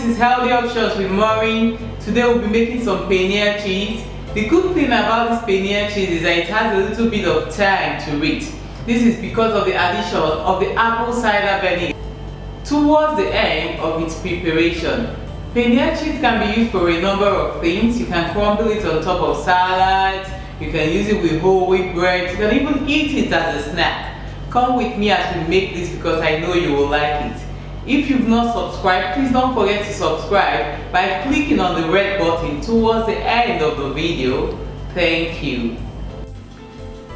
this is healthy options with Maureen. Today we'll be making some paneer cheese. The good thing about this paneer cheese is that it has a little bit of thyme to it. This is because of the addition of the apple cider vinegar towards the end of its preparation. Paneer cheese can be used for a number of things. You can crumble it on top of salads, you can use it with whole wheat bread, you can even eat it as a snack. Come with me as we make this because I know you will like it. If you've not subscribed, please don't forget to subscribe by clicking on the red button towards the end of the video. Thank you.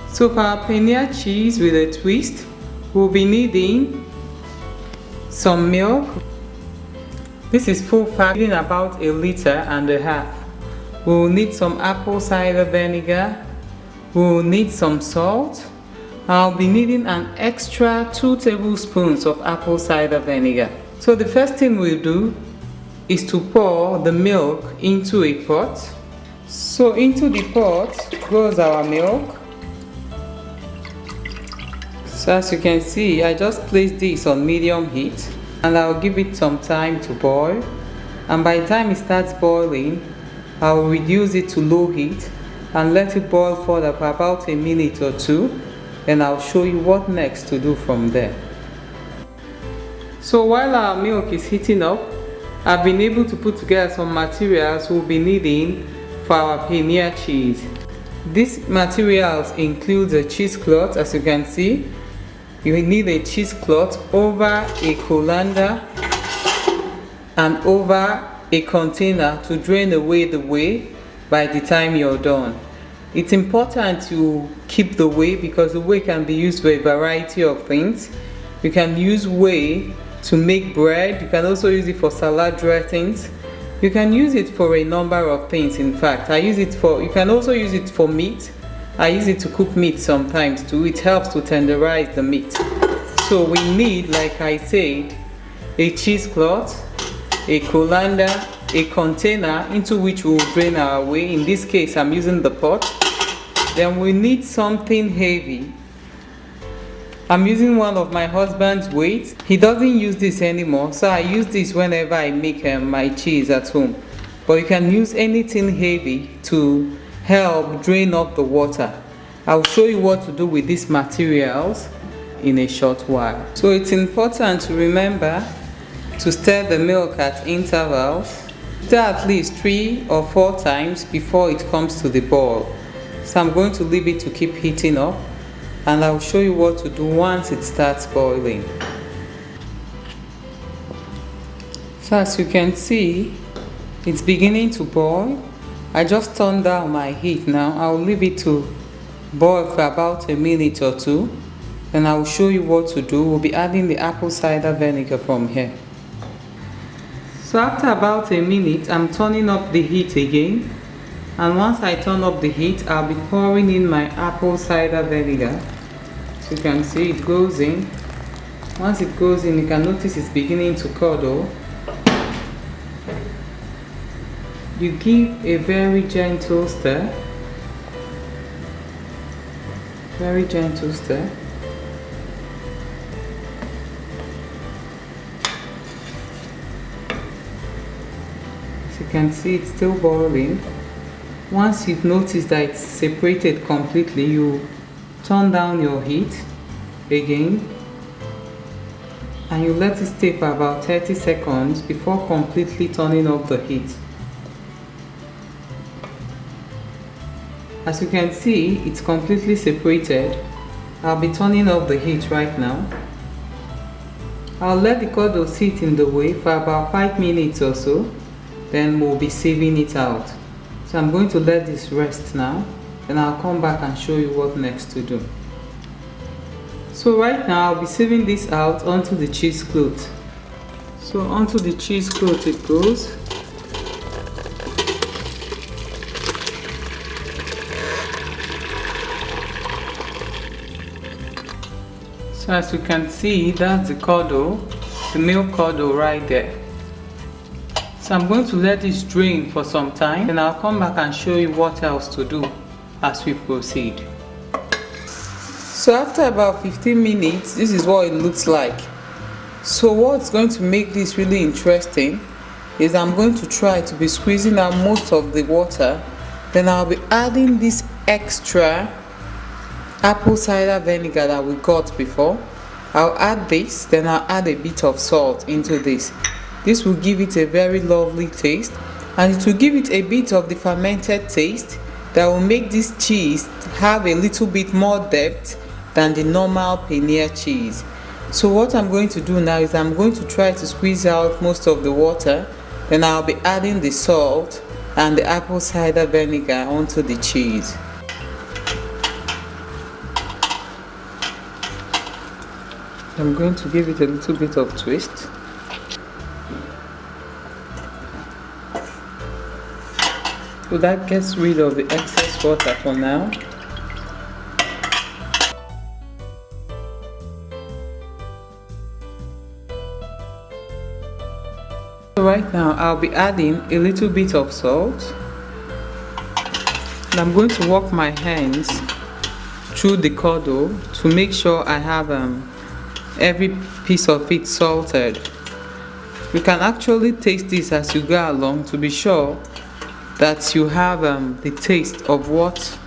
So for our paneer cheese with a twist, we'll be needing some milk. This is full fat, about 1.5 liters. We'll need some apple cider vinegar. We'll need some salt. I'll be needing an extra 2 tablespoons of apple cider vinegar. So the first thing we'll do is to pour the milk into a pot. So into the pot goes our milk. So as you can see, I just placed this on medium heat and I'll give it some time to boil. And by the time it starts boiling, I'll reduce it to low heat and let it boil for about a minute or two. Then I'll show you what next to do from there. So while our milk is heating up, I've been able to put together some materials we'll be needing for our paneer cheese. These materials include a cheesecloth. As you can see, you need a cheesecloth over a colander and over a container to drain away the whey by the time you're done. It's important to keep the whey because the whey can be used for a variety of things. You can use whey to make bread. You can also use it for salad dressings. You can use it for a number of things. In fact, you can also use it for meat. I use it to cook meat sometimes too. It helps to tenderize the meat. So we need, like I said, a cheesecloth, a colander, a container into which we will drain our whey. In this case, I'm using the pot. Then we need something heavy. I'm using one of my husband's weights. He doesn't use this anymore, so I use this whenever I make my cheese at home. But you can use anything heavy to help drain off the water. I'll show you what to do with these materials in a short while. So it's important to remember to stir the milk at intervals. Stir at least 3 or 4 times before it comes to the boil. So I'm going to leave it to keep heating up and I'll show you what to do once it starts boiling. So as you can see, it's beginning to boil. I just turned down my heat now. I'll leave it to boil for about a minute or two. Then I'll show you what to do. We'll be adding the apple cider vinegar from here. So after about a minute, I'm turning up the heat again. And once I turn up the heat, I'll be pouring in my apple cider vinegar. So you can see it goes in. Once it goes in, you can notice it's beginning to curdle. You give a very gentle stir. Very gentle stir. As you can see, it's still boiling. Once you've noticed that it's separated completely, you turn down your heat again and you let it stay for about 30 seconds before completely turning off the heat. As you can see, it's completely separated. I'll be turning off the heat right now. I'll let the curdle sit in the whey for about 5 minutes or so, then we'll be sieving it out. So I'm going to let this rest now, and I'll come back and show you what next to do. So right now I'll be sieving this out onto the cheesecloth. So onto the cheesecloth it goes. So as you can see, that's the curdle, the milk curdle right there. So I'm going to let this drain for some time and I'll come back and show you what else to do as we proceed. So after about 15 minutes, this is what it looks like. So what's going to make this really interesting is I'm going to try to be squeezing out most of the water. Then I'll be adding this extra apple cider vinegar that we got before. I'll add this, then I'll add a bit of salt into this. This will give it a very lovely taste, and it will give it a bit of the fermented taste that will make this cheese have a little bit more depth than the normal Paneer cheese. So what I'm going to do now is I'm going to try to squeeze out most of the water, then I'll be adding the salt and the apple cider vinegar onto the cheese. I'm going to give it a little bit of twist. So that gets rid of the excess water for now. So right now I'll be adding a little bit of salt. And I'm going to work my hands through the curdle to make sure I have every piece of it salted. You can actually taste this as you go along to be sure that you have the taste of what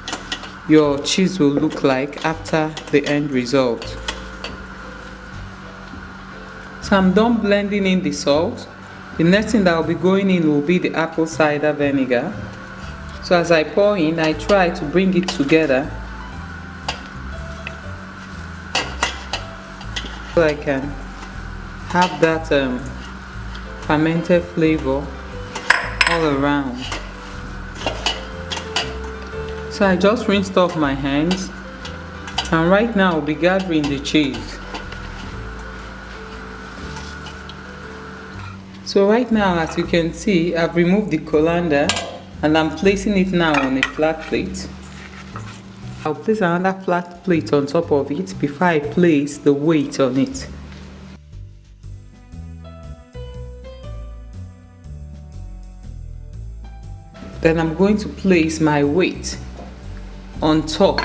your cheese will look like after the end result. So I'm done blending in the salt. The next thing that will be going in will be the apple cider vinegar. So as I pour in, I try to bring it together so I can have that fermented flavor all around. So I just rinsed off my hands, and right now I'll be gathering the cheese. So right now, as you can see, I've removed the colander and I'm placing it now on a flat plate. I'll place another flat plate on top of it before I place the weight on it. Then I'm going to place my weight on top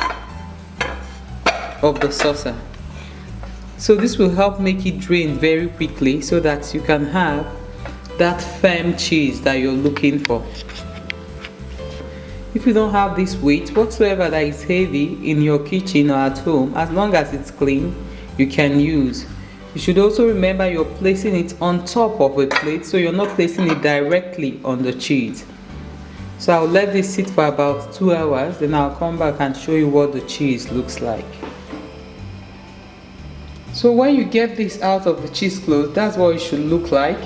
of the saucer. So this will help make it drain very quickly so that you can have that firm cheese that you're looking for. If you don't have this weight whatsoever that is heavy in your kitchen or at home, as long as it's clean, you can use. You should also remember you're placing it on top of a plate, so you're not placing it directly on the cheese. So I'll let this sit for about 2 hours, then I'll come back and show you what the cheese looks like. So when you get this out of the cheesecloth, that's what it should look like.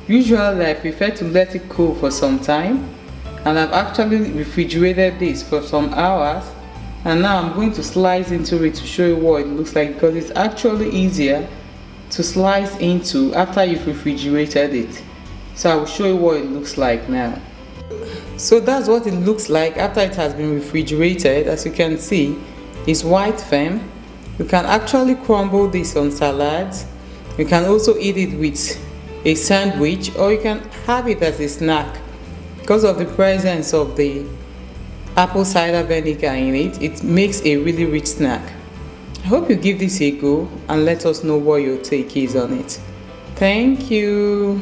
Usually I prefer to let it cool for some time, and I've actually refrigerated this for some hours, and now I'm going to slice into it to show you what it looks like, because it's actually easier to slice into after you've refrigerated it. So I will show you what it looks like now. So that's what it looks like after it has been refrigerated. As you can see, it's white firm. You can actually crumble this on salads. You can also eat it with a sandwich, or you can have it as a snack. Because of the presence of the apple cider vinegar in it, it makes a really rich snack. I hope you give this a go and let us know what your take is on it. Thank you.